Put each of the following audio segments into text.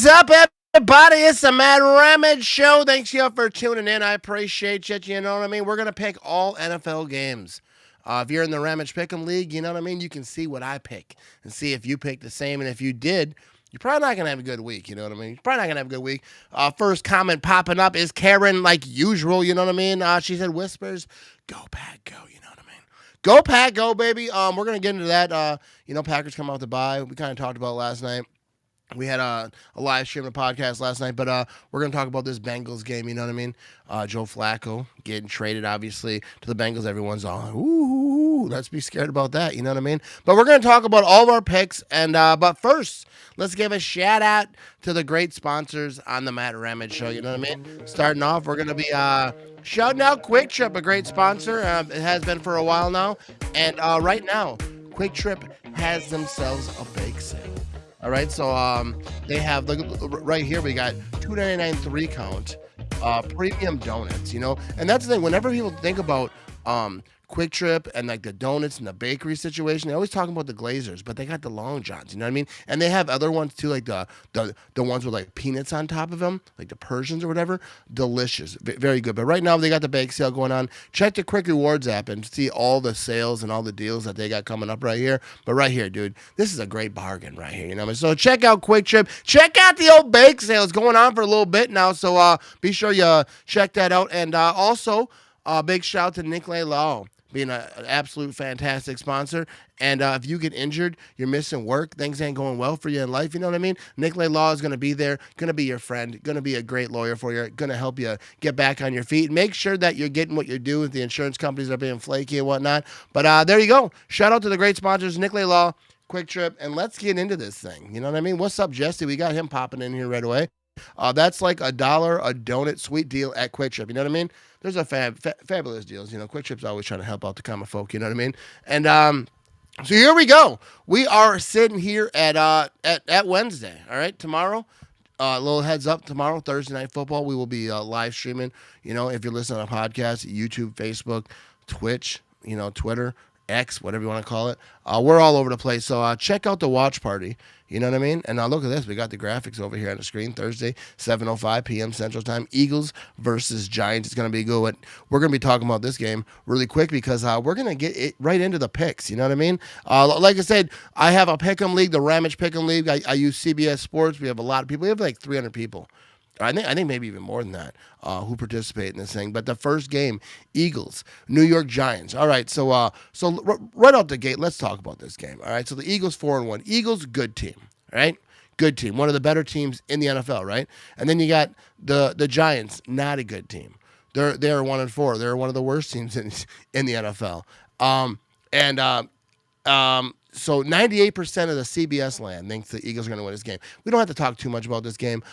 What's up, everybody? It's the Mad Ramage Show. Thanks y'all for tuning in. I appreciate you. You know what I mean? We're going to pick all NFL games. If you're in the Ramage Pick'em League, you know what I mean? You can see what I pick and see if you pick the same. And if you did, you're probably not going to have a good week. You know what I mean? You're probably not going to have a good week. First comment popping up is Karen, like usual. You know what I mean? She said, Whispers, go Pack, go. You know what I mean? Go Pack, go, baby. We're going to get into that. Packers come out to bye. We kind of talked about it last night. We had a live stream of the podcast last night, but we're going to talk about this Bengals game, you know what I mean? Joe Flacco getting traded, obviously, to the Bengals. Everyone's all, ooh, let's be scared about that, you know what I mean? But we're going to talk about all of our picks, and but first, let's give a shout-out to the great sponsors on the Matt Ramage Show, you know what I mean? Starting off, we're going to be shouting out Kwik Trip, a great sponsor. It has been for a while now, and right now, Kwik Trip has themselves a bake sale. All right, so they have, look, right here, we got $2.99 3-count premium donuts, you know? And that's the thing, whenever people think about Kwik Trip and like the donuts and the bakery situation, they always talk about the glazers, but they got the Long Johns, you know what I mean? And they have other ones too, like the ones with like peanuts on top of them, like the Persians or whatever. Delicious, very good. But right now they got the bake sale going on. Check the Quick Rewards app and see all the sales and all the deals that they got coming up right here. But right here, dude, this is a great bargain right here, you know what I mean? So check out Kwik Trip. Check out the old bake sale. It's going on for a little bit now, so be sure you check that out. And also, big shout out to Nicolet Law, being an absolute fantastic sponsor. And if you get injured, you're missing work, things ain't going well for you in life, you know what I mean? Nicolet Law is going to be there, going to be your friend, going to be a great lawyer for you, going to help you get back on your feet. Make sure that you're getting what you're due if the insurance companies are being flaky and whatnot. But there you go. Shout out to the great sponsors, Nicolet Law, Kwik Trip, and let's get into this thing. You know what I mean? What's up, Jesse? We got him popping in here right away. That's like $1 a donut, sweet deal at Kwik Trip. You know what I mean? There's a fabulous deals. You know, Kwik Trip's always trying to help out the common folk. You know what I mean? And so here we go. We are sitting here at Wednesday. All right, tomorrow. A little heads up. Tomorrow, Thursday Night Football. We will be live streaming. You know, if you're listening to a podcast, YouTube, Facebook, Twitch. You know, Twitter, X, whatever you want to call it. We're all over the place. So check out the watch party. You know what I mean? And now look at this. We got the graphics over here on the screen. Thursday, 7:05 p.m. Central Time. Eagles versus Giants. It's going to be good. We're going to be talking about this game really quick because we're going to get it right into the picks. You know what I mean? Like I said, I have a Pick'em League, the Ramage Pick'em League. I use CBS Sports. We have a lot of people. We have like 300 people. I think maybe even more than that who participate in this thing. But the first game, Eagles, New York Giants. All right, so right out the gate, let's talk about this game. All right, so the Eagles 4-1. Eagles, good team. All right, good team. One of the better teams in the NFL. Right, and then you got the Giants, not a good team. They're 1-4. They're one of the worst teams in the NFL. So 98% of the CBS land thinks the Eagles are going to win this game. We don't have to talk too much about this game,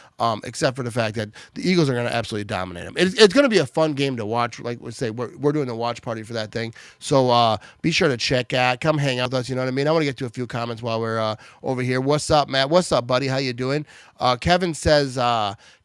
except for the fact that the Eagles are going to absolutely dominate them. It's going to be a fun game to watch. Like we say, we're doing a watch party for that thing. So be sure to check out. Come hang out with us. You know what I mean? I want to get to a few comments while we're over here. What's up, Matt? What's up, buddy? How you doing? Kevin says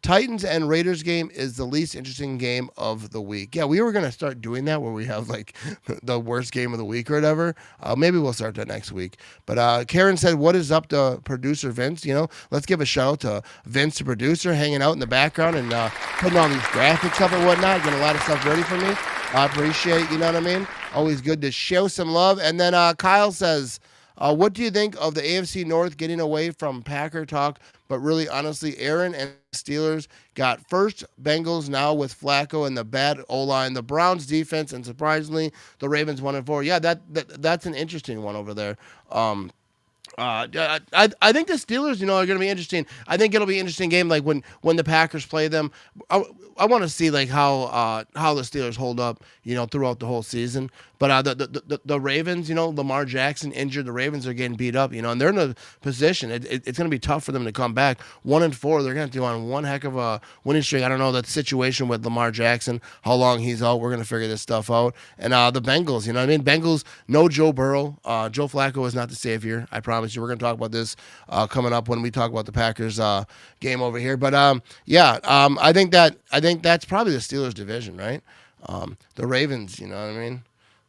Titans and Raiders game is the least interesting game of the week. Yeah, we were going to start doing that where we have like the worst game of the week or whatever. Maybe we'll start that next week. But Karen said, what is up to producer Vince? You know, let's give a shout out to Vince, the producer, hanging out in the background and putting all these graphics up and whatnot, getting a lot of stuff ready for me. I appreciate, you know what I mean? Always good to show some love. And then Kyle says, What do you think of the AFC North getting away from Packer talk? But really, honestly, Aaron and Steelers got first Bengals now with Flacco and the bad O-line, the Browns defense, and surprisingly, the Ravens 1-4. Yeah, that's an interesting one over there. I think the Steelers, are going to be interesting. I think it'll be an interesting game, like when the Packers play them. I want to see like how the Steelers hold up, throughout the whole season. But the Ravens, Lamar Jackson injured. The Ravens are getting beat up, and they're in a position. It's going to be tough for them to come back. 1-4, they're going to do on one heck of a winning streak. I don't know that situation with Lamar Jackson, how long he's out. We're going to figure this stuff out. And the Bengals, Bengals, no Joe Burrow. Joe Flacco is not the savior. I promise you. We're going to talk about this coming up when we talk about the Packers game over here. But I think that's probably the Steelers division, right? The Ravens,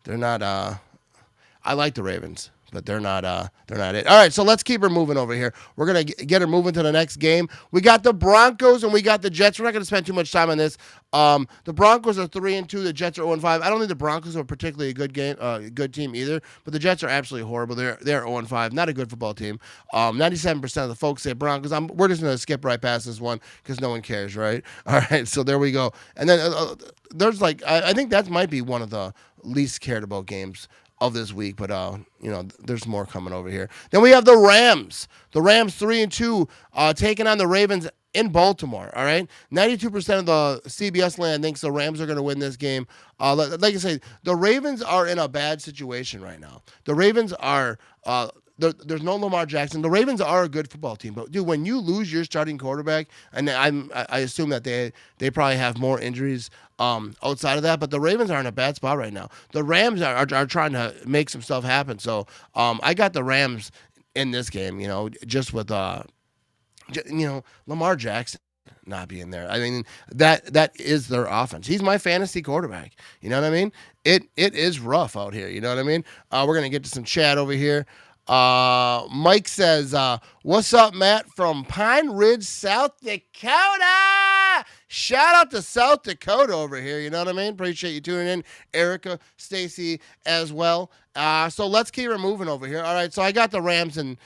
they're not. I like the Ravens, but they're not it. All right, so let's keep her moving over here. We're gonna get her moving to the next game. We got the Broncos and we got the Jets. We're not gonna spend too much time on this. The Broncos are 3-2. The Jets are 0-5. I don't think the Broncos are particularly a good team either. But the Jets are absolutely horrible. They're 0-5. Not a good football team. 97% of the folks say Broncos. We're just gonna skip right past this one because no one cares, right? All right, so there we go. And then there's I think that might be one of the least cared about games of this week, but there's more coming over here. Then we have the Rams. The Rams 3-2, taking on the Ravens in Baltimore. All right, 92% of the CBS land thinks the Rams are going to win this game. Like I say, the Ravens are in a bad situation right now. The Ravens are. There's no Lamar Jackson. The Ravens are a good football team, but dude, when you lose your starting quarterback, and I assume that they probably have more injuries outside of that, but the Ravens are in a bad spot right now. The Rams are trying to make some stuff happen. So I got the Rams in this game. Just with Lamar Jackson not being there. I mean, that is their offense. He's my fantasy quarterback. You know what I mean? It is rough out here. You know what I mean? We're gonna get to some chat over here. Mike says, what's up, Matt, from Pine Ridge, South Dakota? Shout out to South Dakota over here. You know what I mean? Appreciate you tuning in. Erica, Stacy as well. So let's keep her moving over here. All right. So I got the Rams in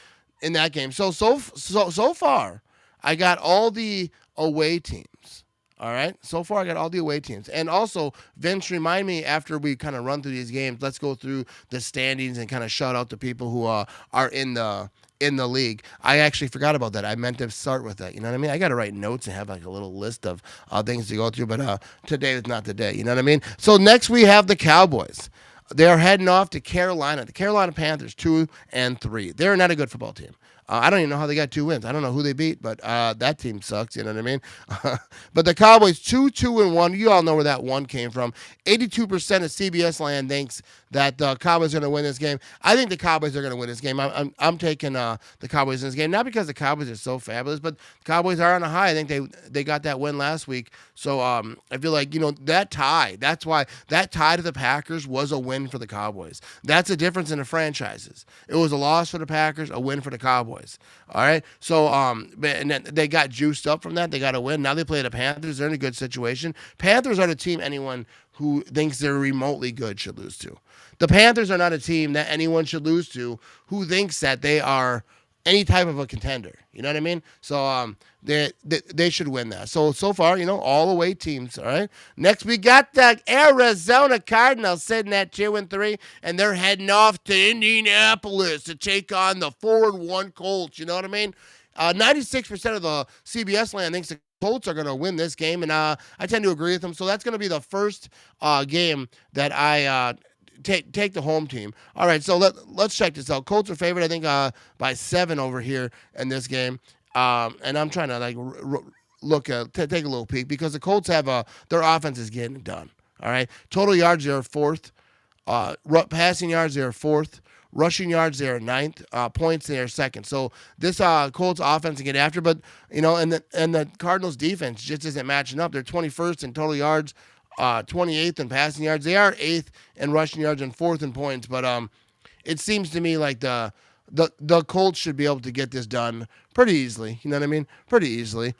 that game. So far, I got all the away teams. All right. So far, I got all the away teams. And also, Vince, remind me after we kind of run through these games, let's go through the standings and kind of shout out to people who are in the league. I actually forgot about that. I meant to start with that. You know what I mean? I got to write notes and have like a little list of things to go through. But today is not the day. You know what I mean? So next we have the Cowboys. They are heading off to Carolina. The Carolina Panthers, 2-3. They're not a good football team. I don't even know how they got 2 wins. I don't know who they beat, but that team sucks. You know what I mean? But the Cowboys, 2-1. You all know where that one came from. 82% of CBS land thinks that the Cowboys are going to win this game. I think the Cowboys are going to win this game. I'm taking the Cowboys in this game, not because the Cowboys are so fabulous, but the Cowboys are on a high. I think they got that win last week. So I feel like, that tie, that's why that tie to the Packers was a win for the Cowboys. That's a difference in the franchises. It was a loss for the Packers, a win for the Cowboys. All right. So and then they got juiced up from that. They got a win. Now they play the Panthers. They're in a good situation. Panthers are the team anyone who thinks they're remotely good should lose to. The Panthers are not a team that anyone should lose to who thinks that they are any type of a contender. You know what I mean? So they should win that. So far, all away teams. All right. Next, we got the Arizona Cardinals sitting at 2-3, and they're heading off to Indianapolis to take on the 4-1 Colts. You know what I mean? 96% of the CBS land thinks the Colts are going to win this game, and I tend to agree with them. So that's going to be the first game that I take the home team. All right, so let's check this out. Colts are favored, I think, by 7 over here in this game. And I'm trying to take a little peek because the Colts have their offense is getting it done. All right, total yards they are 4th. Passing yards they are 4th. Rushing yards they are 9th. Points they are 2nd. So this Colts offense to get after, but and the Cardinals defense just isn't matching up. They're 21st in total yards. 28th in passing yards. They are 8th in rushing yards and 4th in points. But it seems to me like the Colts should be able to get this done pretty easily. You know what I mean? Pretty easily.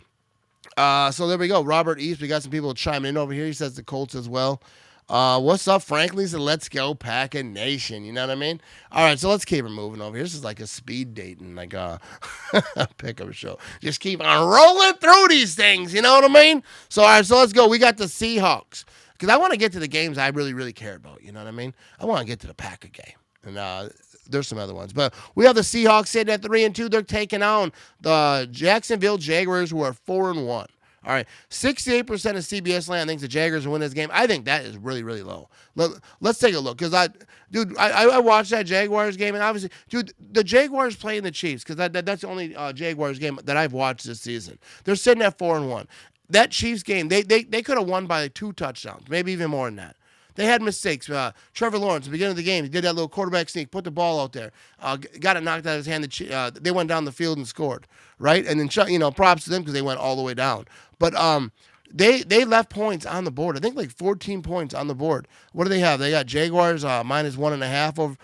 So there we go. Robert East, we got some people chiming in over here. He says the Colts as well. What's up, Franklin? Said, let's go, Packin' Nation. You know what I mean? All right, so let's keep it moving over here. This is like a speed dating, like a pick'em show. Just keep on rolling through these things. You know what I mean? So, all right, so let's go. We got the Seahawks. Because I want to get to the games I really, really care about. You know what I mean? I want to get to the Packer game. And there's some other ones. But we have the Seahawks sitting at 3-2. They're taking on the Jacksonville Jaguars, who are 4-1. All right, 68% of CBS land thinks the Jaguars will win this game. I think that is really, really low. Let's take a look, because I watched that Jaguars game, and obviously, dude, the Jaguars playing the Chiefs, because that's the only Jaguars game that I've watched this season. They're sitting at 4-1. That Chiefs game, they could have won by 2 touchdowns, maybe even more than that. They had mistakes. Trevor Lawrence, at the beginning of the game, he did that little quarterback sneak, put the ball out there, got it knocked out of his hand. They went down the field and scored, right? And then, props to them because they went all the way down. But they left points on the board. I think like 14 points on the board. What do they have? They got Jaguars minus 1.5 over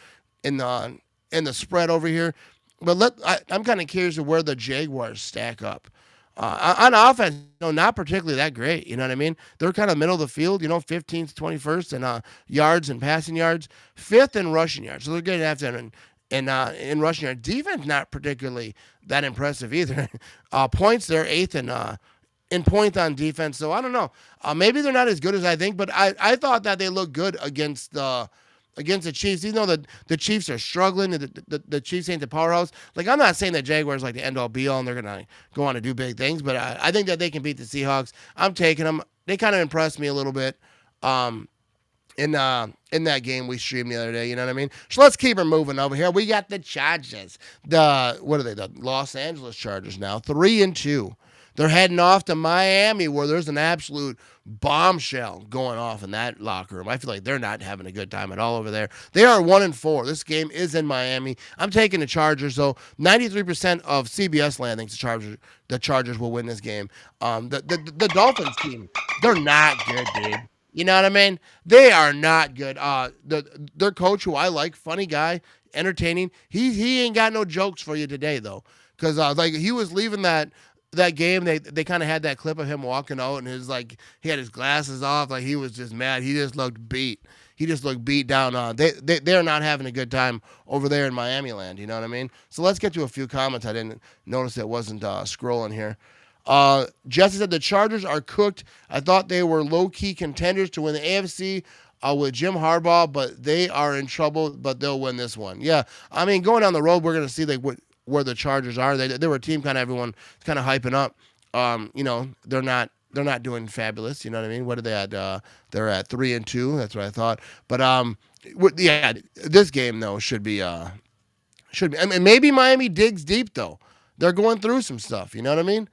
in the spread over here. But I'm kind of curious of where the Jaguars stack up. On offense, not particularly that great. You know what I mean? They're kind of middle of the field, 15th, 21st in yards and passing yards, 5th in rushing yards. So they're good after in rushing yards. Defense, not particularly that impressive either. Points, they're 8th in points on defense. So I don't know. Maybe they're not as good as I think, but I thought that they looked good against the Chiefs, even though the Chiefs are struggling, the Chiefs ain't the powerhouse. Like, I'm not saying that Jaguars like the end all be all and they're gonna go on to do big things, but I think that they can beat the Seahawks. I'm taking them. They kind of impressed me a little bit in that game we streamed the other day. You know what I mean? So let's keep it moving over here. We got the Chargers. What are they? The Los Angeles Chargers now, 3-2. They're heading off to Miami, where there's an absolute bombshell going off in that locker room. I feel like they're not having a good time at all over there. They are 1-4. This game is in Miami. I'm taking the Chargers, though. 93% of CBS land thinks the Chargers will win this game. The Dolphins team, they're not good, dude. You know what I mean? They are not good. Their coach, who I like, funny guy, entertaining. He ain't got no jokes for you today, though, because like he was leaving that game, they kind of had that clip of him walking out, and he had his glasses off, like he was just mad. He just looked beat. He just looked beat down. They're not having a good time over there in Miami land. You know what I mean? So let's get to a few comments. I didn't notice it wasn't scrolling here. Jesse said the Chargers are cooked. I thought they were low-key contenders to win the AFC with Jim Harbaugh, but they are in trouble, but they'll win this one. Yeah, I mean, going down the road, we're going to see where the Chargers are. They were a team everyone kind of hyping up. They're not doing fabulous. You know what I mean? What are they at? They're at 3-2. That's what I thought. But yeah, this game though should be. I mean, maybe Miami digs deep though. They're going through some stuff. You know what I mean?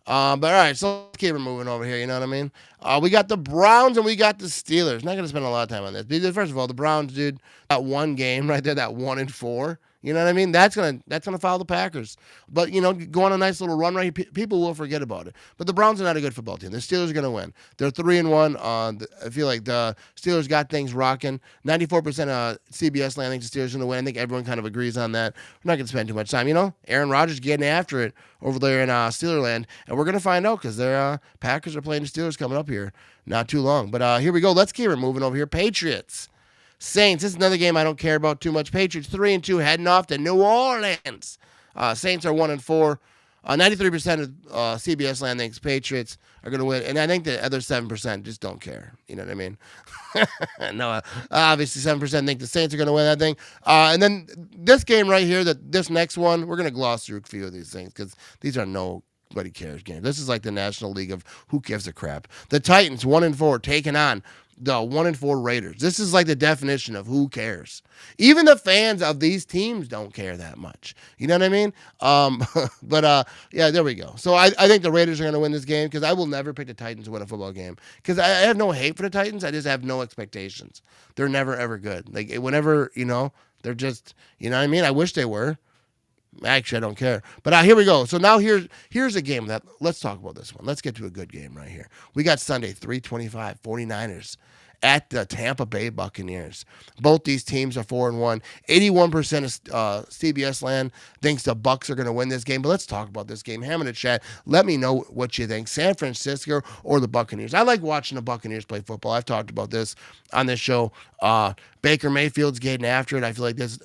But all right, so let's keep it moving over here. You know what I mean? We got the Browns and we got the Steelers. Not going to spend a lot of time on this. First of all, the Browns, dude, that one game right there, that 1-4. You know what I mean? That's gonna follow the Packers. But go on a nice little run right. People will forget about it. But the Browns are not a good football team. The Steelers are gonna win. They're 3-1. I feel like the Steelers got things rocking. 94% of CBS land thinks the Steelers are gonna win. I think everyone kind of agrees on that. We're not gonna spend too much time. Aaron Rodgers getting after it over there in Steelerland, and we're gonna find out because their Packers are playing the Steelers coming up here not too long. But here we go. Let's keep it moving over here. Patriots. Saints, this is another game I don't care about too much. Patriots 3-2 heading off to New Orleans. Saints are 1-4. 93% of CBS land thinks Patriots are going to win, and I think the other 7% just don't care. You know what I mean? No, obviously 7% think the Saints are going to win that thing. And then this game right here, this next one, we're going to gloss through a few of these things because these are nobody cares games. This is like the National League of who gives a crap. The Titans 1-4 taking on the 1-4 Raiders. This is like the definition of who cares. Even the fans of these teams don't care that much. You know what I mean? But yeah, there we go. So I think the Raiders are going to win this game because I will never pick the Titans to win a football game because I have no hate for the Titans. I just have no expectations. They're never, ever good. Like whenever, they're just, you know what I mean? I wish they were. Actually, I don't care. But here we go. So now here's a game let's talk about this one. Let's get to a good game right here. We got Sunday, 3:25, 49ers at the Tampa Bay Buccaneers. Both these teams are 4-1. 81% of CBS land thinks the Bucs are going to win this game. But let's talk about this game. Ham in the chat. Let me know what you think. San Francisco or the Buccaneers. I like watching the Buccaneers play football. I've talked about this on this show. Baker Mayfield's getting after it. I feel like this.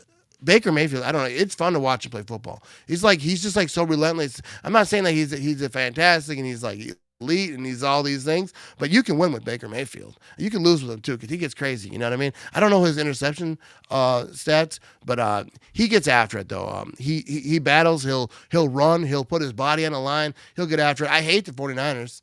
Baker Mayfield, I don't know. It's fun to watch him play football. He's just like so relentless. I'm not saying that he's a fantastic and he's like elite and he's all these things, but you can win with Baker Mayfield. You can lose with him too because he gets crazy. You know what I mean? I don't know his interception stats, but he gets after it though. He battles. He'll run. He'll put his body on the line. He'll get after it. I hate the 49ers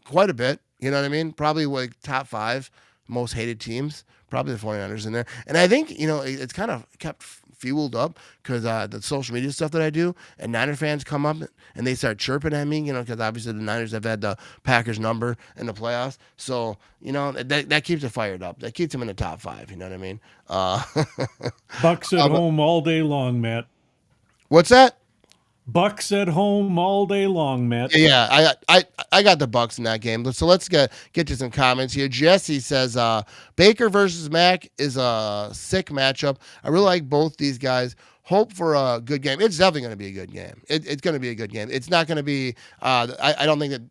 quite a bit. You know what I mean? Probably like top 5 most hated teams. Probably the 49ers in there. And I think, it's kind of kept fueled up because the social media stuff that I do, and Niner fans come up and they start chirping at me, because obviously the Niners have had the Packers number in the playoffs. So, that keeps it fired up. That keeps them in the top 5. You know what I mean? Bucks at home all day long, Matt. What's that? Bucks at home all day long, Matt. Yeah, I got the Bucks in that game. So let's get to some comments here. Jesse says Baker versus Mac is a sick matchup. I really like both these guys. Hope for a good game. It's definitely going to be a good game. It's going to be a good game. It's not going to be. I don't think that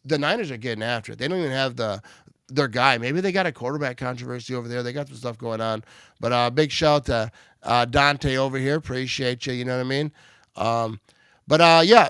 the Niners are getting after it. They don't even have their guy. Maybe they got a quarterback controversy over there. They got some stuff going on. But big shout to Dante over here. Appreciate you. You know what I mean?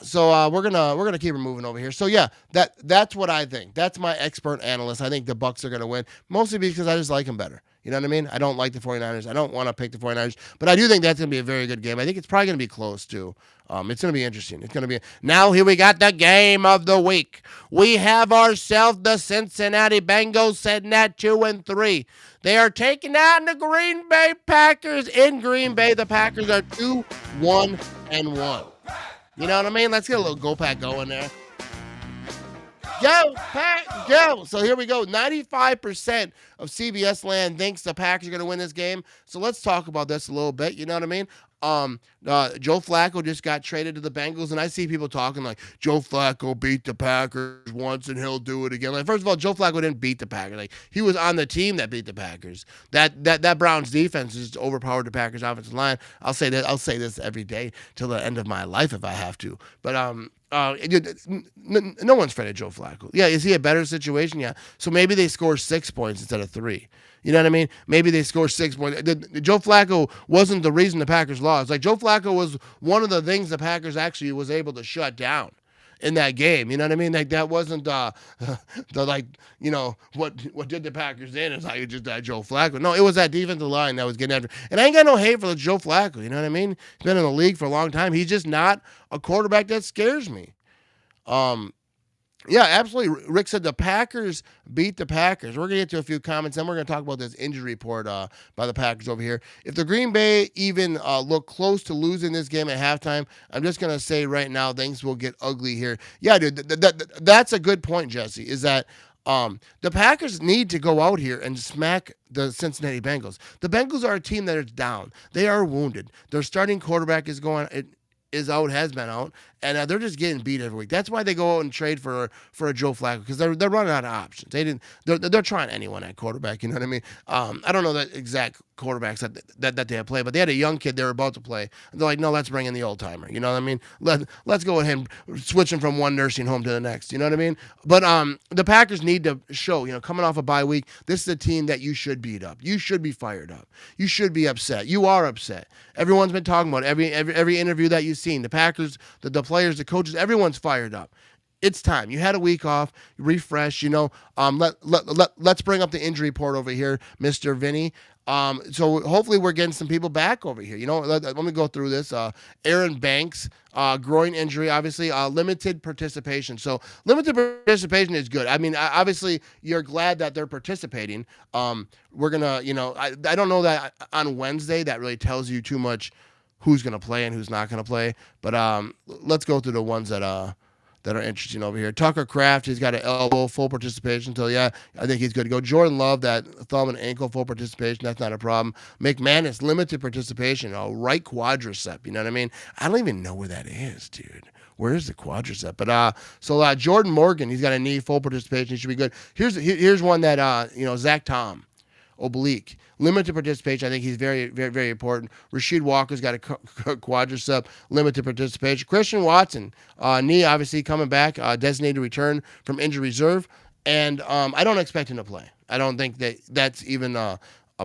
So we're gonna keep it moving over here. So yeah, that's what I think. That's my expert analyst. I think the Bucks are gonna win, mostly because I just like them better. You know what I mean? I don't like the 49ers. I don't want to pick the 49ers, but I do think that's gonna be a very good game. I think it's probably gonna be close too. It's gonna be interesting. It's gonna be now. Here we got the game of the week. We have ourselves the Cincinnati Bengals sitting at 2-3. They are taking on the Green Bay Packers in Green Bay. The Packers are 2-1-1. You know what I mean? Let's get a little Go Pack going there. Go, Pack, go. So here we go. 95% of CBS land thinks the Packers are going to win this game. So let's talk about this a little bit. You know what I mean? Joe Flacco just got traded to the Bengals, and I see people talking like Joe Flacco beat the Packers once and he'll do it again. Like, first of all, Joe Flacco didn't beat the Packers. Like, he was on the team that beat the Packers. That Browns defense just overpowered the Packers offensive line. I'll say that. I'll say this every day till the end of my life if I have to. But no one's afraid of Joe Flacco. Yeah, is he a better situation? Yeah. So maybe they score 6 points instead of 3. You know what I mean? Maybe they score 6 points. Joe Flacco wasn't the reason the Packers lost. Like, Joe Flacco was one of the things the Packers actually was able to shut down in that game. You know what I mean? Like, that wasn't what did the Packers in is like just that Joe Flacco. No, it was that defensive line that was getting after. And I ain't got no hate for Joe Flacco. You know what I mean? He's been in the league for a long time. He's just not a quarterback that scares me. Yeah, absolutely. Rick said the Packers beat the Packers. We're going to get to a few comments, then we're going to talk about this injury report by the Packers over here. If the Green Bay even look close to losing this game at halftime, I'm just going to say right now things will get ugly here. Yeah, dude, that's a good point, Jesse, is that the Packers need to go out here and smack the Cincinnati Bengals. The Bengals are a team that is down. They are wounded. Their starting quarterback is out, has been out, and they're just getting beat every week. That's why they go out and trade for a Joe Flacco, because they're running out of options. They're trying anyone at quarterback. You know what I mean? I don't know the exact quarterbacks that they have played, but they had a young kid they were about to play. And they're like, no, let's bring in the old timer. You know what I mean? Let's go ahead and switch him from one nursing home to the next. You know what I mean? But the Packers need to show, coming off a bye week, this is a team that you should beat up. You should be fired up. You should be upset. You are upset. Everyone's been talking about it. Every interview that you've seen. The Packers, the players, the coaches, everyone's fired up. It's time. You had a week off, refresh, let's bring up the injury report over here, Mr. Vinny. So hopefully we're getting some people back over here. Let me go through this. Aaron Banks, groin injury, obviously, limited participation. So limited participation is good. I mean, obviously you're glad that they're participating. We're going to, I don't know that on Wednesday that really tells you too much who's going to play and who's not going to play. But let's go through the ones that are interesting over here. Tucker Kraft, he's got an elbow, full participation. So, yeah, I think he's good to go. Jordan Love, that thumb and ankle, full participation. That's not a problem. McManus, limited participation. Right quadricep. You know what I mean? I don't even know where that is, dude. where is the quadricep? But so Jordan Morgan, he's got a knee, full participation. He should be good. Here's one that Zach Tom, oblique, limited participation. I think he's very, very, very important. Rasheed Walker's got a quadricep, limited participation. Christian Watson, knee, obviously coming back, designated to return from injury reserve, and I don't expect him to play. I don't think that's even a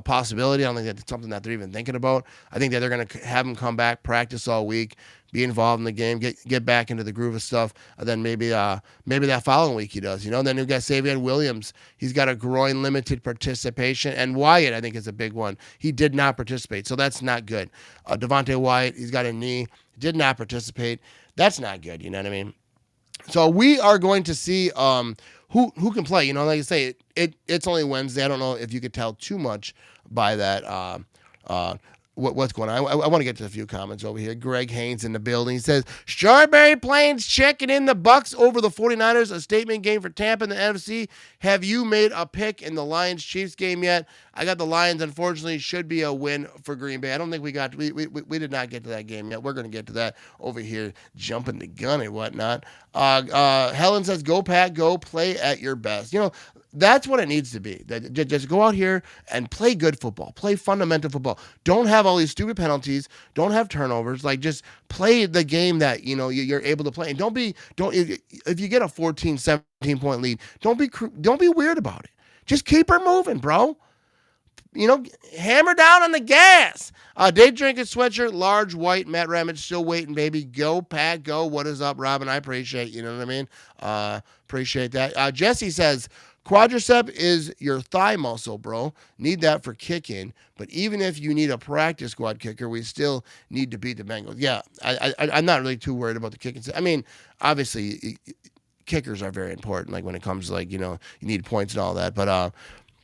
possibility. I don't think that's something that they're even thinking about. I think that they're going to have him come back, practice all week, be involved in the game, get back into the groove of stuff, and then maybe that following week he does. Then we've got Savion Williams. He's got a groin limited participation, and Wyatt I think is a big one. He did not participate, so that's not good. Devontae Wyatt, he's got a knee, did not participate. That's not good. You know what I mean? So we are going to see who can play. Like I say, it's only Wednesday. I don't know if you could tell too much by that. What's going on? I want to get to a few comments over here. Greg Haynes in the building. He says, Strawberry Plains checking in the Bucks over the 49ers, a statement game for Tampa in the NFC. Have you made a pick in the Lions-Chiefs game yet? I got the Lions, unfortunately, should be a win for Green Bay. I don't think we did not get to that game yet. We're going to get to that over here, jumping the gun and whatnot. Helen says, go Pat, go play at your best. That's what it needs to be. Just go out here and play good football. Play fundamental football. Don't have all these stupid penalties. Don't have turnovers. Just play the game that you're able to play. And if you get a 14, 17 point lead, don't be weird about it. Just keep her moving, bro. Hammer down on the gas. Day drinking sweatshirt, large white. Matt Ramage still waiting, baby. Go Pat, go. What is up, Robin? I appreciate. You know what I mean? Appreciate that. Jesse says, quadricep is your thigh muscle, bro. Need that for kicking. But even if you need a practice squad kicker, we still need to beat the Bengals. Yeah, I'm not really too worried about the kicking. I mean, obviously, kickers are very important. Like when it comes to you need points and all that. But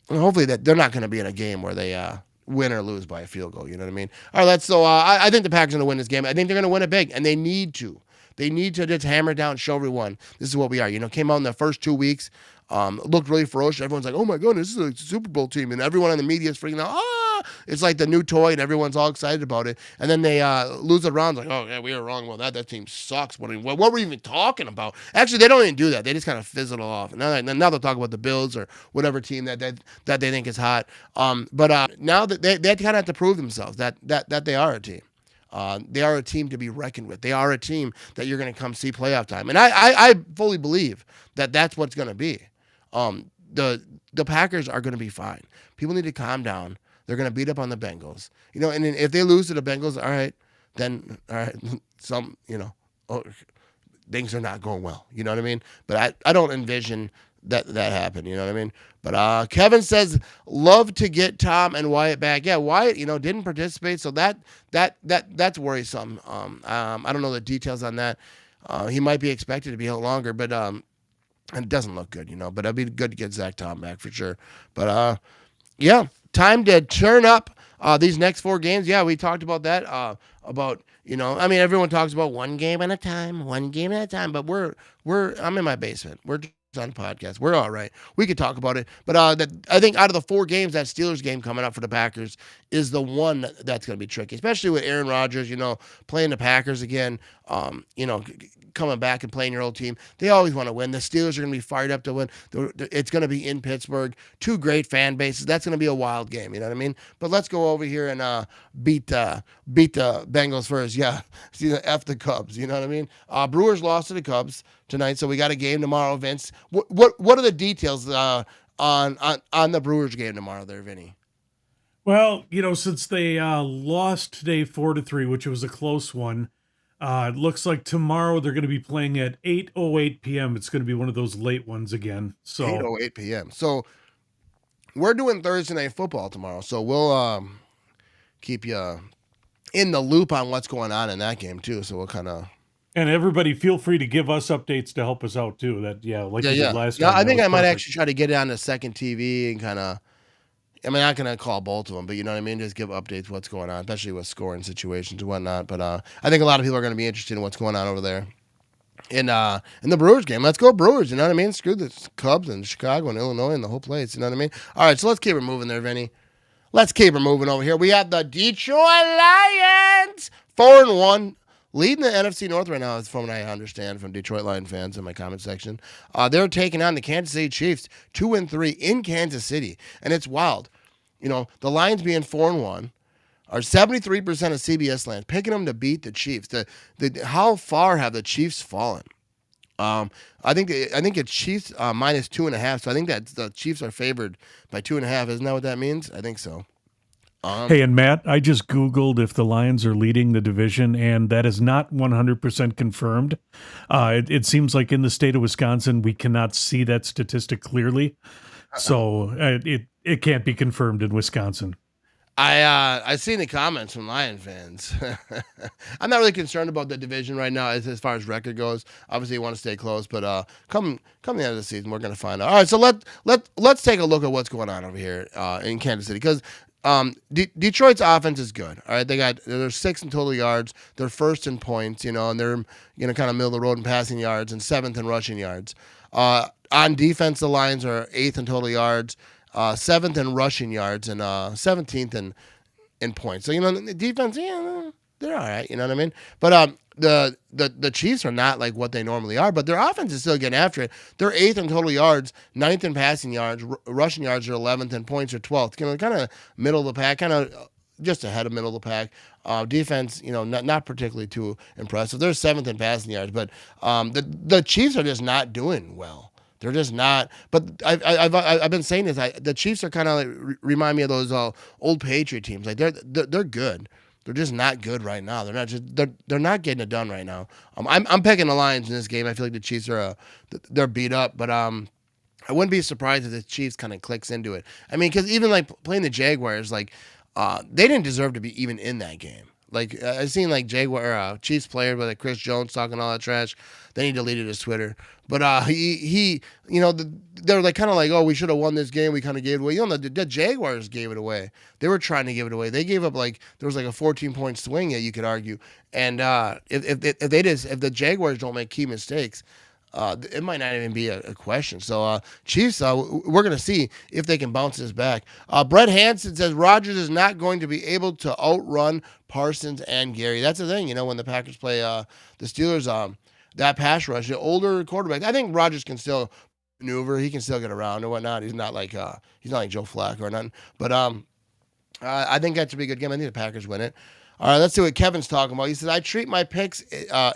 hopefully that they're not going to be in a game where they win or lose by a field goal. You know what I mean? All right, I think the Packers are going to win this game. I think they're going to win it big, and they need to. They need to just hammer down, show everyone this is what we are. Came out in the first 2 weeks. Looked really ferocious. Everyone's like, oh my goodness, this is a Super Bowl team. And everyone in the media is freaking out. It's like the new toy and everyone's all excited about it. And then they lose the rounds like, oh yeah, we were wrong. Well, that team sucks. What were we even talking about? Actually, they don't even do that. They just kind of fizzle it off. And now they'll talk about the Bills or whatever team that they think is hot. But now that they kind of have to prove themselves that they are a team. They are a team to be reckoned with. They are a team that you're going to come see playoff time. And I fully believe that that's what's going to be. The Packers are going to be fine. People need to calm down. They're going to beat up on the Bengals. And if they lose to the Bengals, all right, things are not going well. You know what I mean? But I don't envision that happen. You know what I mean? But Kevin says, love to get Tom and Wyatt back. Yeah, Wyatt, didn't participate, so that's worrisome. I don't know the details on that. He might be expected to be out longer, but it doesn't look good, But it'd be good to get Zach Tom back for sure. But yeah, time to turn up these next 4 games. Yeah, we talked about that. Everyone talks about one game at a time. But I'm in my basement. We're just on podcast. We're all right. We could talk about it. But I think out of the 4 games, that Steelers game coming up for the Packers is the one that's going to be tricky, especially with Aaron Rodgers, playing the Packers again, coming back and playing your old team. They always want to win. The Steelers are going to be fired up to win. It's going to be in Pittsburgh. 2 great fan bases. That's going to be a wild game. You know what I mean? But let's go over here and beat the Bengals first. Yeah. See, F the Cubs. You know what I mean? Brewers lost to the Cubs tonight, so we got a game tomorrow, Vince. What are the details on the Brewers game tomorrow there, Vinny? Well, since they lost today 4-3, which was a close one, it looks like tomorrow they're going to be playing at 8:08 p.m. It's going to be one of those late ones again. So 8:08 p.m. So we're doing Thursday Night Football tomorrow, so we'll keep you in the loop on what's going on in that game too. So we'll kind of. And everybody, feel free to give us updates to help us out too. You did last time. I think I might actually try to get it on the second TV and kind of. I'm not going to call both of them, but you know what I mean? Just give updates what's going on, especially with scoring situations and whatnot. But I think a lot of people are going to be interested in what's going on over there in the Brewers game. Let's go Brewers, you know what I mean? Screw the Cubs and Chicago and Illinois and the whole place, you know what I mean? All right, so let's keep it moving there, Vinny. Let's keep it moving over here. We have the Detroit Lions, 4-1. leading the NFC North right now, from what I understand from Detroit Lion fans in my comment section. They're taking on the Kansas City Chiefs, 2-3 in Kansas City, and it's wild. The Lions being 4-1 are 73% of CBS land picking them to beat the Chiefs. How far have the Chiefs fallen? I think it's Chiefs minus 2.5. So I think that the Chiefs are favored by 2.5. Isn't that what that means? I think so. Hey, and Matt, I just Googled if the Lions are leading the division, and that is not 100% confirmed. It seems like in the state of Wisconsin, we cannot see that statistic clearly. So it can't be confirmed in Wisconsin. I seen the comments from Lion fans. I'm not really concerned about the division right now as far as record goes. Obviously, you want to stay close, but come the end of the season, we're going to find out. All right, so let's take a look at what's going on over here in Kansas City, because Detroit's offense is good. All right, they're 6th in total yards, they're 1st in points, and they're kind of middle of the road in passing yards and 7th in rushing yards. On defense, the Lions are 8th in total yards, 7th in rushing yards, and 17th in points. So the defense, they're all right. You know what I mean? But the Chiefs are not like what they normally are, but their offense is still getting after it. They're 8th in total yards, 9th in passing yards, rushing yards are 11th, and points are 12th. Kind of middle of the pack, kind of just ahead of middle of the pack. Defense, not particularly too impressive. They're 7th in passing yards, but the Chiefs are just not doing well. They're just not. But I've been saying this. The Chiefs are kind of like remind me of those old Patriot teams. Like they're good. They're just not good right now. They're not getting it done right now. I'm picking the Lions in this game. I feel like the Chiefs are they're beat up, but I wouldn't be surprised if the Chiefs kind of clicks into it. I mean, because even like playing the Jaguars, like they didn't deserve to be even in that game. Like I've seen like Chiefs player with like Chris Jones talking all that trash. Then he deleted his Twitter. But he they're like kind of like, oh, we should have won this game. We kind of gave it away. The Jaguars gave it away. They were trying to give it away. They gave up there was like a 14-point swing, you could argue. And if the Jaguars don't make key mistakes, it might not even be a question. So Chiefs, we're going to see if they can bounce this back. Brett Hansen says Rodgers is not going to be able to outrun Parsons and Gary. That's the thing, when the Packers play the Steelers, that pass rush, the older quarterback, I think Rodgers can still maneuver. He can still get around and whatnot. He's not like Joe Flacco or nothing. But I think that's a pretty good game. I think the Packers win it. All right, let's see what Kevin's talking about. He says, I treat my picks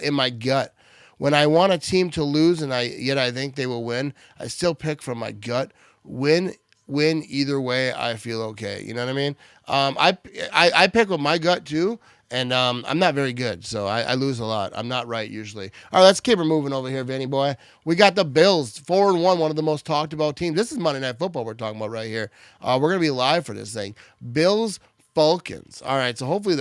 in my gut. When I want a team to lose and I think they will win, I still pick from my gut. Win either way, I feel okay. You know what I mean? I pick with my gut too, and I'm not very good, so I lose a lot. I'm not right usually. All right, let's keep it moving over here, Vinny boy. We got the Bills, 4-1, one of the most talked about teams. This is Monday Night Football we're talking about right here. We're gonna be live for this thing. Bills Falcons. All right, so hopefully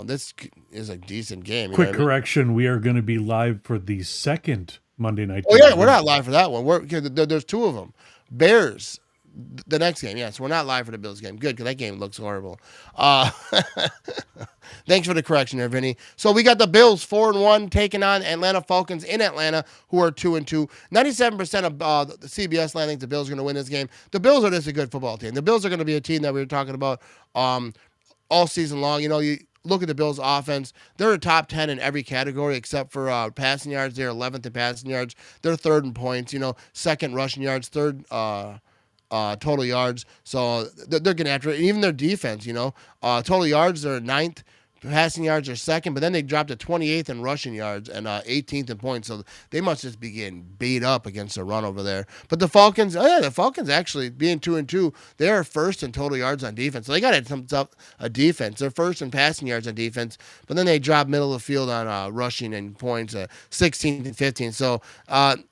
this is a decent game. Quick correction: we are going to be live for the second Monday night. Oh yeah, we're not live for that one. There's two of them. Bears, the next game. Yes, we're not live for the Bills game. Good, because that game looks horrible. Thanks for the correction there, Vinny. So we got the Bills 4-1 taking on Atlanta Falcons in Atlanta, who are 2-2. 97% of the CBS land thinks the Bills are going to win this game. The Bills are just a good football team. The Bills are going to be a team that we were talking about all season long. You look at the Bills' offense. They're a top 10 in every category except for passing yards. They're 11th in passing yards. They're 3rd in points. 2nd rushing yards. 3rd total yards. So they're getting after it. And even their defense, total yards, they're 9th. Passing yards are 2nd, but then they dropped to 28th in rushing yards and 18th in points. So they must just be getting beat up against the run over there. But the Falcons, actually being 2-2, they are 1st in total yards on defense. So they got a defense. They're 1st in passing yards on defense, but then they drop middle of the field on rushing and points, 16th and 15th. So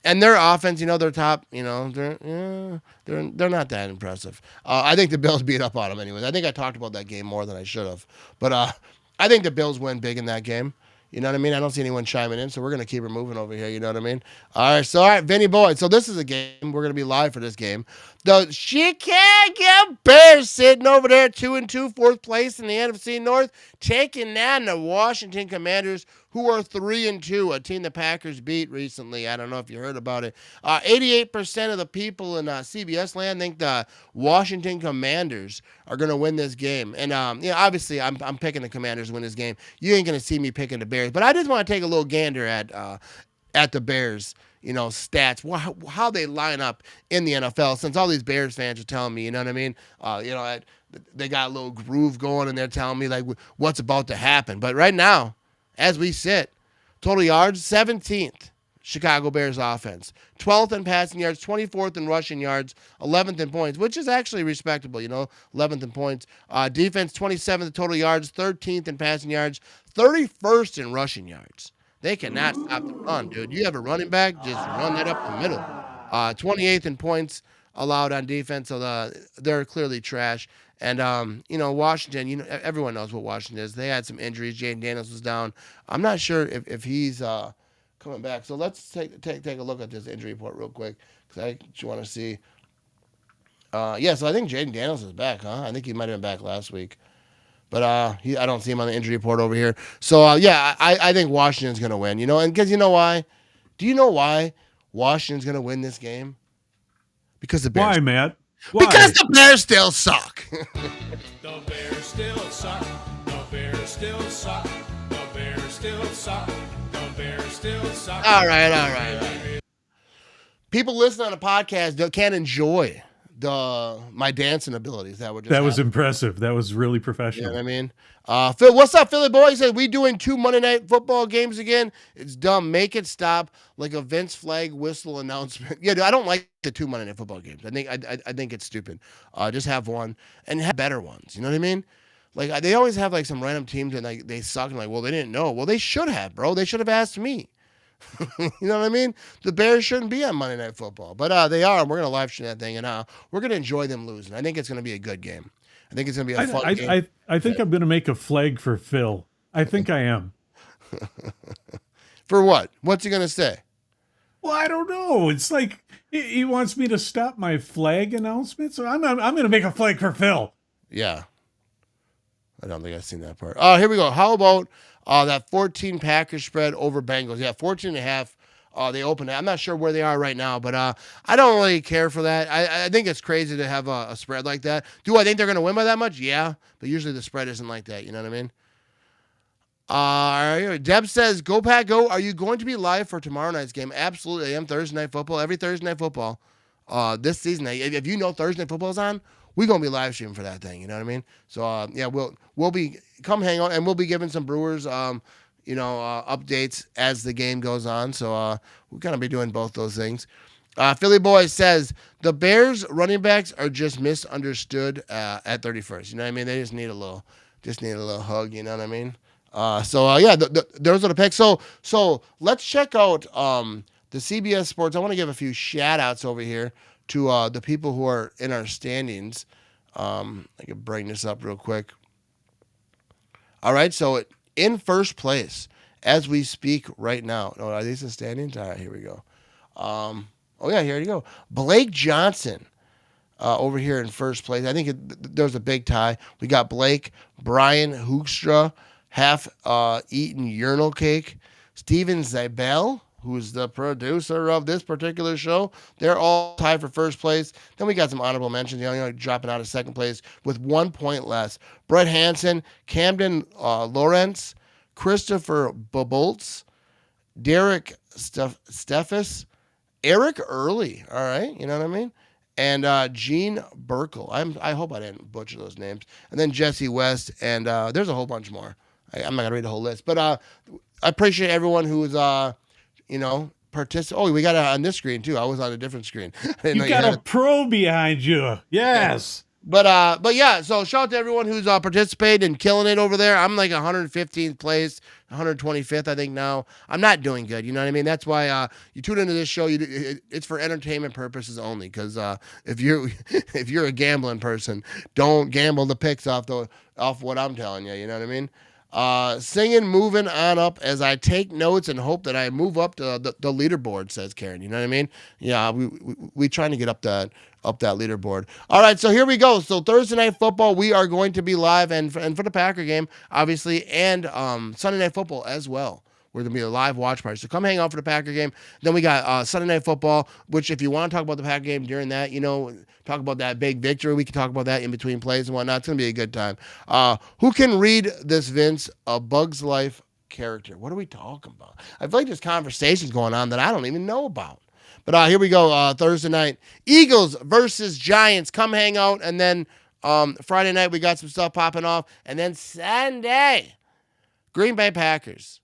and their offense, they're top. They're not that impressive. I think the Bills beat up on them anyways. I think I talked about that game more than I should have, but. I think the Bills win big in that game. You know what I mean? I don't see anyone chiming in, so we're going to keep it moving over here. You know what I mean? All right, Vinny boy. So this is a game. We're going to be live for this game. The Chicago Bears sitting over there 2-2, fourth place in the NFC North, taking down the Washington Commanders, who are 3-2, a team the Packers beat recently. I don't know if you heard about it. 88% of the people in CBS land think the Washington Commanders are going to win this game. And obviously, I'm picking the Commanders to win this game. You ain't going to see me picking the Bears, but I just want to take a little gander at the Bears, stats, how they line up in the NFL, since all these Bears fans are telling me, you know what I mean? They got a little groove going, and they're telling me, like, what's about to happen. But right now, as we sit, total yards, 17th, Chicago Bears offense. 12th in passing yards, 24th in rushing yards, 11th in points, which is actually respectable, 11th in points. Defense, 27th in total yards, 13th in passing yards, 31st in rushing yards. They cannot stop the run, dude. You have a running back, just run that up the middle. 28th in points allowed on defense, so they're clearly trash. And, Washington, everyone knows what Washington is. They had some injuries. Jaden Daniels was down. I'm not sure if he's coming back. So let's take a look at this injury report real quick, because I just want to see. So I think Jaden Daniels is back, huh? I think he might have been back last week. But I don't see him on the injury report over here. So, I think Washington's going to win, and because you know why? Do you know why Washington's going to win this game? Because the Bears. Why, Matt? Why? Because the Bears still suck. The Bears still suck. The Bears still suck. The Bears still suck. The Bears still suck. All right. People listening on the podcast can't enjoy my dancing abilities. That was impressive. That was really professional. You know what I mean? Phil, what's up, Philly boy? He said, we doing 2 Monday Night Football games again? It's dumb. Make it stop, like a Vince flag whistle announcement. Yeah, dude, I don't like the 2 Monday Night Football games. I think it's stupid. Just have one and have better ones. You know what I mean? Like, they always have like some random teams and like they suck and like, well, they didn't know. Well, they should have, bro. They should have asked me. You know what I mean? The Bears shouldn't be on Monday Night Football, but they are, and we're going to live stream that thing, and we're going to enjoy them losing. I think it's going to be a good game. I think it's going to be a fun game. I think I'm going to make a flag for Phil. I think I am. For what? What's he going to say? Well, I don't know. It's like he wants me to stop my flag announcement, so I'm going to make a flag for Phil. Yeah. I don't think I've seen that part. Here we go. How about that 14 Packers spread over Bengals? Yeah, 14.5. They opened it. I'm not sure where they are right now, but I don't really care for that. I think it's crazy to have a spread like that. Do I think they're going to win by that much? Yeah, but usually the spread isn't like that. You know what I mean? Deb says, go Pack, go. Are you going to be live for tomorrow night's game? Absolutely. I am. Thursday Night Football. Every Thursday Night Football this season. If you know Thursday Night Football's on, we're going to be live streaming for that thing. You know what I mean? So, we'll be, come hang out, and we'll be giving some Brewers, updates as the game goes on. So, we're going to be doing both those things. Philly Boy says, the Bears running backs are just misunderstood at 31st. You know what I mean? They just need a little hug. You know what I mean? Those are the picks. So let's check out the CBS Sports. I want to give a few shout outs over here to the people who are in our standings. I can bring this up real quick. All right, so in first place as we speak right now. Oh, are these the standings? All right, here we go. Here you go. Blake Johnson over here in first place. I think there's a big tie. We got Blake, Brian Hoekstra, half-eaten urinal cake, Steven Zabel, who's the producer of this particular show. They're all tied for first place. Then we got some honorable mentions, dropping out of second place with 1 point less. Brett Hansen, Camden Lawrence, Christopher Bobolts, Derek Steffes, Eric Early, all right, you know what I mean? And Gene Burkle. I hope I didn't butcher those names. And then Jesse West, and there's a whole bunch more. I'm not going to read the whole list. But I appreciate everyone who's participate. Oh, we got it on this screen too. I was on a different screen. You got a pro behind you. Yes. But yeah, so shout out to everyone who's participating and killing it over there. I'm like 115th place, 125th, I think now. I'm not doing good, you know what I mean? That's why you tune into this show. It's for entertainment purposes only. Because if you're a gambling person, don't gamble the picks off what I'm telling you. You know what I mean? Singing, moving on up as I take notes and hope that I move up to the leaderboard, says Karen. You know what I mean? Yeah, we trying to get up that leaderboard. All right, so here we go. So Thursday Night Football, we are going to be live, and for the Packer game, obviously, and Sunday Night Football as well. We're going to be a live watch party. So come hang out for the Packer game. Then we got Sunday Night Football, which if you want to talk about the Packer game during that, talk about that big victory, we can talk about that in between plays and whatnot. It's going to be a good time. Who can read this, Vince? A Bug's Life character. What are we talking about? I feel like there's conversations going on that I don't even know about. But here we go, Thursday night. Eagles versus Giants. Come hang out. And then Friday night, we got some stuff popping off. And then Sunday, Green Bay Packers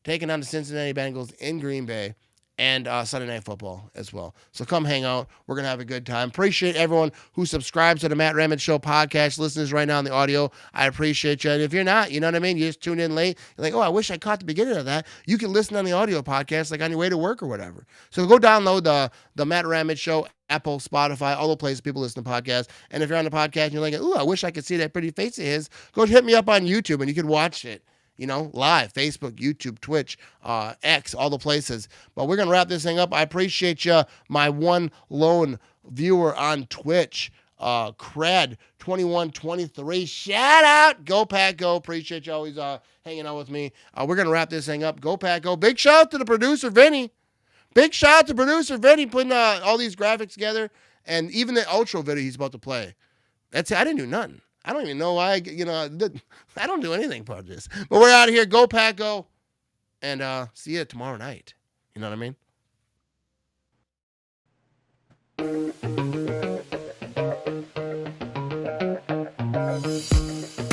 taking on the Cincinnati Bengals in Green Bay, and Sunday Night Football as well. So come hang out. We're going to have a good time. Appreciate everyone who subscribes to the Matt Ramage Show podcast, listeners right now on the audio. I appreciate you. And if you're not, you know what I mean? You just tune in late. You're like, oh, I wish I caught the beginning of that. You can listen on the audio podcast like on your way to work or whatever. So go download the Matt Ramage Show, Apple, Spotify, all the places people listen to podcasts. And if you're on the podcast and you're like, ooh, I wish I could see that pretty face of his, go hit me up on YouTube and you can watch it. Live, Facebook, YouTube, Twitch, X, all the places. But we're going to wrap this thing up. I appreciate you, my one lone viewer on Twitch, Cred2123. Shout out. Go Pack Go. Appreciate you always hanging out with me. We're going to wrap this thing up. Go Pack Go. Big shout out to the producer, Vinny. Big shout out to producer Vinny putting all these graphics together and even the outro video he's about to play. That's it. I didn't do nothing. I don't even know why, I don't do anything part of this. But we're out of here. Go Pack Go. And see you tomorrow night. You know what I mean?